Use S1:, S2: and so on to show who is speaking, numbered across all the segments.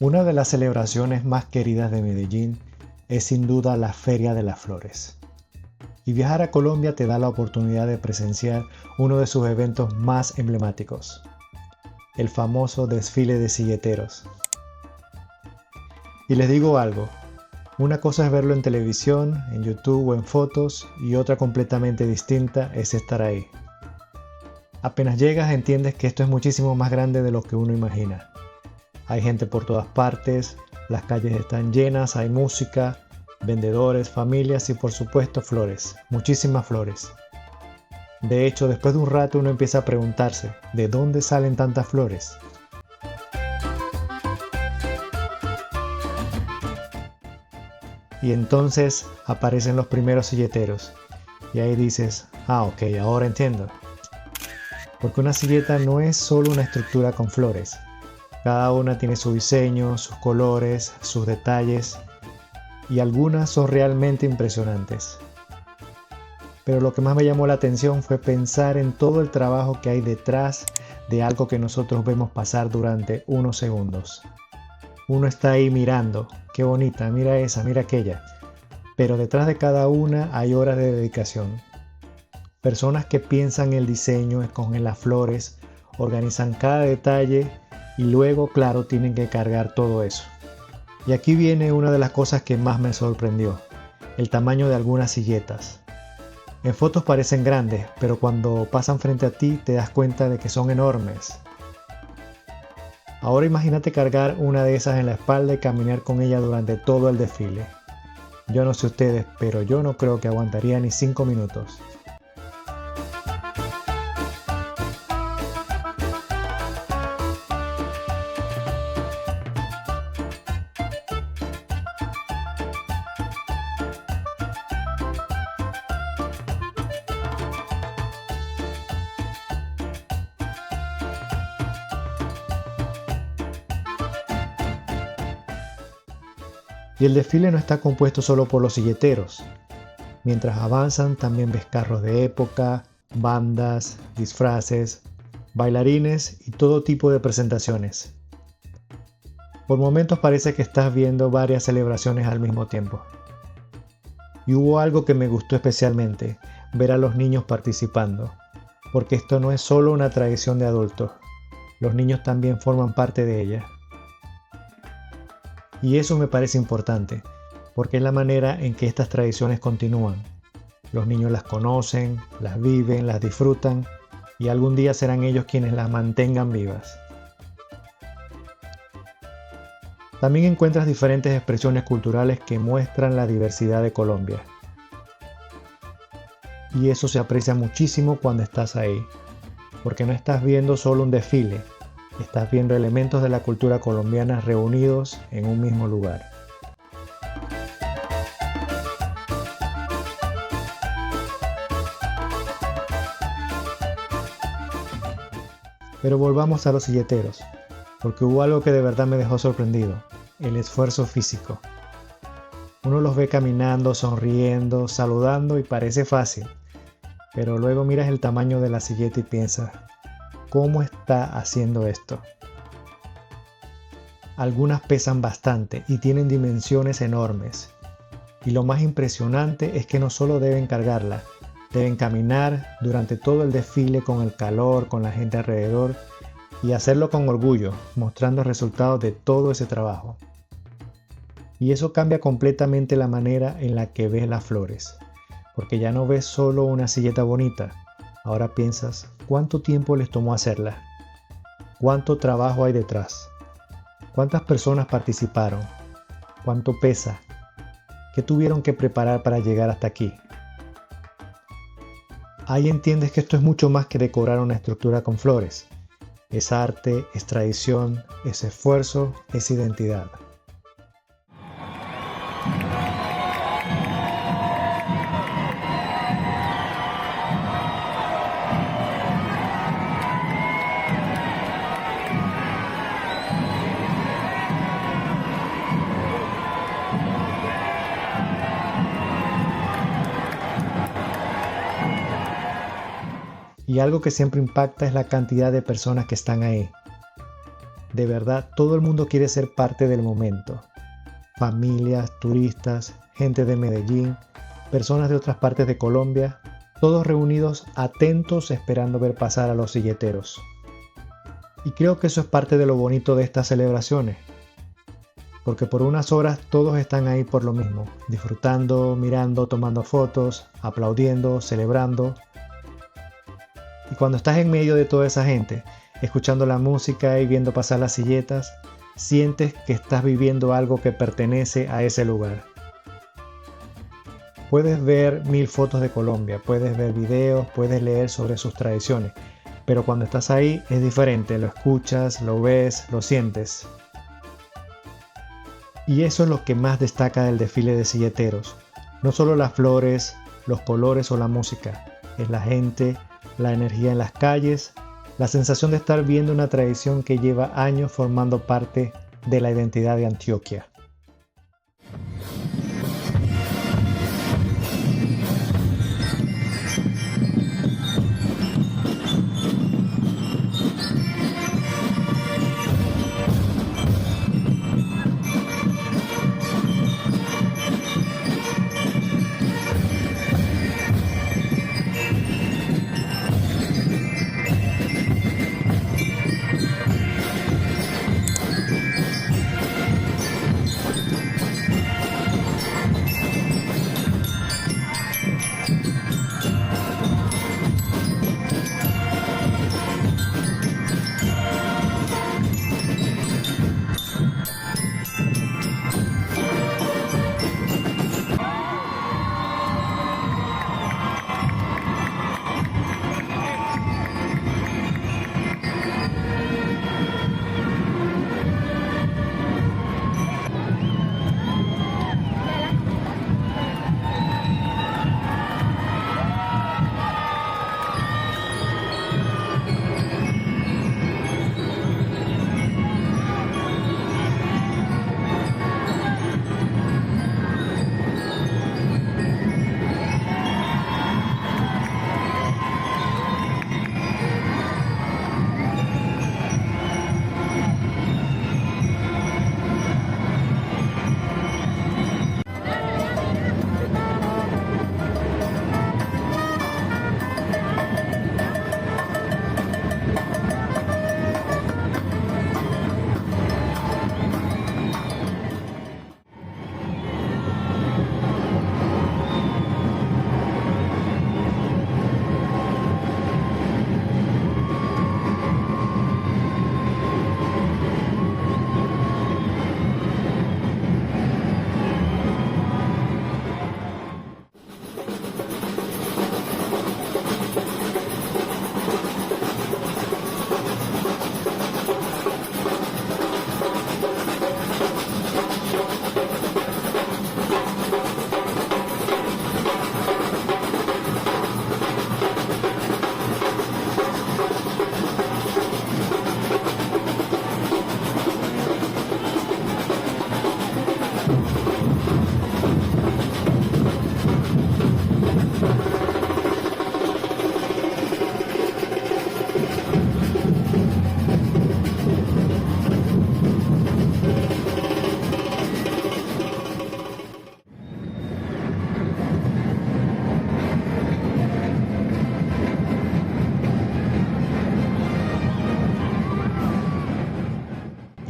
S1: Una de las celebraciones más queridas de Medellín es sin duda la Feria de las Flores. Y viajar a Colombia te da la oportunidad de presenciar uno de sus eventos más emblemáticos, el famoso desfile de silleteros. Y les digo algo, una cosa es verlo en televisión, en YouTube o en fotos, y otra completamente distinta es estar ahí. Apenas llegas entiendes que esto es muchísimo más grande de lo que uno imagina. Hay gente por todas partes, las calles están llenas, hay música, vendedores, familias y por supuesto flores, muchísimas flores. De hecho, después de un rato uno empieza a preguntarse, ¿de dónde salen tantas flores? Y entonces aparecen los primeros silleteros. Y ahí dices, ok, ahora entiendo. Porque una silleta no es solo una estructura con flores. Cada una tiene su diseño, sus colores, sus detalles, y algunas son realmente impresionantes. Pero lo que más me llamó la atención fue pensar en todo el trabajo que hay detrás de algo que nosotros vemos pasar durante unos segundos. Uno está ahí mirando, qué bonita, mira esa, mira aquella. Pero detrás de cada una hay horas de dedicación. Personas que piensan el diseño, escogen las flores, organizan cada detalle y luego, claro, tienen que cargar todo eso. Y aquí viene una de las cosas que más me sorprendió, el tamaño de algunas silletas. En fotos parecen grandes, pero cuando pasan frente a ti te das cuenta de que son enormes. Ahora imagínate cargar una de esas en la espalda y caminar con ella durante todo el desfile. Yo no sé ustedes, pero yo no creo que aguantaría ni 5 minutos. Y el desfile no está compuesto solo por los silleteros. Mientras avanzan también ves carros de época, bandas, disfraces, bailarines y todo tipo de presentaciones. Por momentos parece que estás viendo varias celebraciones al mismo tiempo. Y hubo algo que me gustó especialmente, ver a los niños participando, porque esto no es solo una tradición de adultos, los niños también forman parte de ella. Y eso me parece importante, porque es la manera en que estas tradiciones continúan. Los niños las conocen, las viven, las disfrutan y algún día serán ellos quienes las mantengan vivas. También encuentras diferentes expresiones culturales que muestran la diversidad de Colombia. Y eso se aprecia muchísimo cuando estás ahí, porque no estás viendo solo un desfile, estás viendo elementos de la cultura colombiana reunidos en un mismo lugar. Pero volvamos a los silleteros, porque hubo algo que de verdad me dejó sorprendido, el esfuerzo físico. Uno los ve caminando, sonriendo, saludando y parece fácil, pero luego miras el tamaño de la silleta y piensas, ¿cómo está haciendo esto? Algunas pesan bastante y tienen dimensiones enormes. Y lo más impresionante es que no solo deben cargarla, deben caminar durante todo el desfile con el calor, con la gente alrededor y hacerlo con orgullo, mostrando resultados de todo ese trabajo. Y eso cambia completamente la manera en la que ves las flores, porque ya no ves solo una silleta bonita, ahora piensas, ¿cuánto tiempo les tomó hacerla? ¿Cuánto trabajo hay detrás? ¿Cuántas personas participaron? ¿Cuánto pesa? ¿Qué tuvieron que preparar para llegar hasta aquí? Ahí entiendes que esto es mucho más que decorar una estructura con flores. Es arte, es tradición, es esfuerzo, es identidad. Y algo que siempre impacta es la cantidad de personas que están ahí. De verdad, todo el mundo quiere ser parte del momento. Familias, turistas, gente de Medellín, personas de otras partes de Colombia, todos reunidos atentos esperando ver pasar a los silleteros. Y creo que eso es parte de lo bonito de estas celebraciones, porque por unas horas todos están ahí por lo mismo, disfrutando, mirando, tomando fotos, aplaudiendo, celebrando. Y cuando estás en medio de toda esa gente, escuchando la música y viendo pasar las silletas, sientes que estás viviendo algo que pertenece a ese lugar. Puedes ver 1000 fotos de Colombia, puedes ver videos, puedes leer sobre sus tradiciones, pero cuando estás ahí es diferente, lo escuchas, lo ves, lo sientes. Y eso es lo que más destaca del desfile de silleteros. No solo las flores, los colores o la música, es la gente, la energía en las calles, la sensación de estar viendo una tradición que lleva años formando parte de la identidad de Antioquia.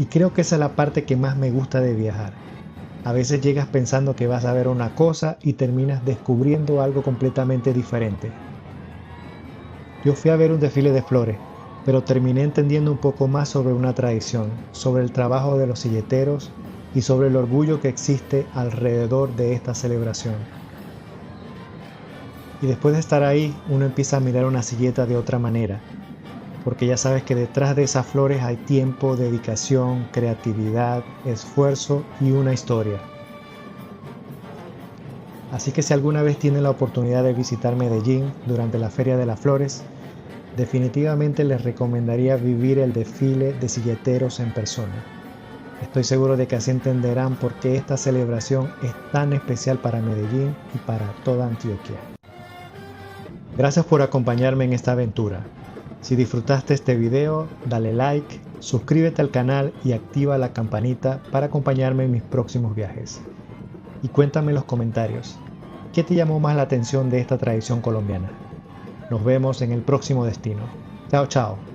S1: Y creo que esa es la parte que más me gusta de viajar. A veces llegas pensando que vas a ver una cosa y terminas descubriendo algo completamente diferente. Yo fui a ver un desfile de flores, pero terminé entendiendo un poco más sobre una tradición, sobre el trabajo de los silleteros y sobre el orgullo que existe alrededor de esta celebración. Y después de estar ahí, uno empieza a mirar una silleta de otra manera, porque ya sabes que detrás de esas flores hay tiempo, dedicación, creatividad, esfuerzo y una historia. Así que si alguna vez tienen la oportunidad de visitar Medellín durante la Feria de las Flores, definitivamente les recomendaría vivir el desfile de silleteros en persona. Estoy seguro de que así entenderán por qué esta celebración es tan especial para Medellín y para toda Antioquia. Gracias por acompañarme en esta aventura. Si disfrutaste este video, dale like, suscríbete al canal y activa la campanita para acompañarme en mis próximos viajes. Y cuéntame en los comentarios, ¿qué te llamó más la atención de esta tradición colombiana? Nos vemos en el próximo destino. Chao, chao.